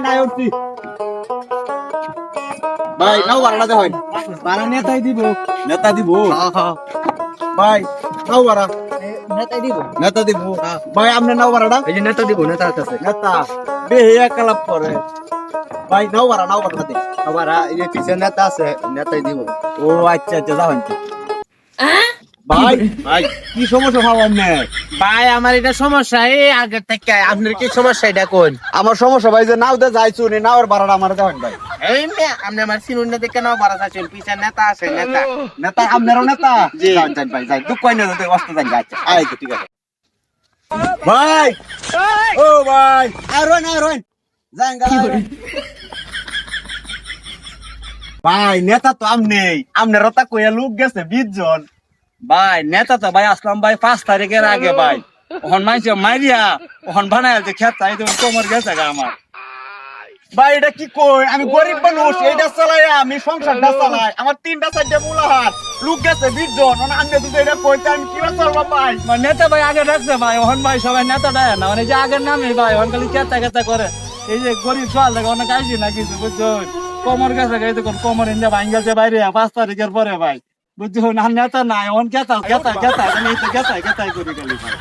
নাই উঠছি ভাই নাও বাড়াটা দে হয় বাড়া নেতাই দিব নেতা দিব ভাই নাও বাড়া নেতা দিব ভাই আপনি নাও বাড়াটা এই যে নেতা দিব নেতা আছে নেতা বেহিয়া কালাপ করে ভাই নাও বাড়াটা দে আবার এই যে পিছনে নেতা আছে নেতাই দিব ও আচ্ছা আচ্ছা যাও ভাই ভাই কি সমস্যা ভাব আপনি ভাই আমার এটা সমস্যা এই আগে থেকে আপনার কি সমস্যা এটা কোন আমার সমস্যা ভাই যে নাও দে যাইছু নি নাওর বাড়াটা আমার দেন ভাই এই মে আপনি আমার সিনুন না দেখে নাও বাড়া আছেন পিছে নেতা আছে নেতা নেতা আপনারও নেতা জি। যান যান ভাই যাই দুঃখ কই না তো অস্ত যান আচ্ছা আই তো ঠিক আছে ভাই ও ভাই আর রন যান গা ভাই নেতা তো আমনে রতা কইয়া লোক গেছে 20 জন ভাই নেতা তো ভাই আসলাম ভাই 5 তারিখের আগে ভাই ওহন মাইছে মাইরিয়া ওহন বানায় যে খেত চাই তো তোমার গেছে গা আমার ভাই এটা কি কই আমি গরিব মানুষ এইটা চালাই আমি সংসারটা চালাই আমার 3টা 4টা বুলাহাট লোক গেছে 20 জন মানে আমি তো এটা কইতে আমি কি চলবা ভাই মানে নেতা ভাই আগে রাখছে ভাই ওহন ভাই সবাই নেতা দেয় না মানে যে আগের নামে ভাই ওহন খালি খেতা করে এই যে গরিব সোয়াল লাগে অনেক আইসি না কিছু বুঝছো কমর গেছে গা এই দেখুন কমর ইন্ডিয়া ভাঙ গেছে বাইরে 5 তারিখের পরে ভাই বুঝছো না নেতা নাই ওহন খেতা এই তো খেতাই করি খালি ভাই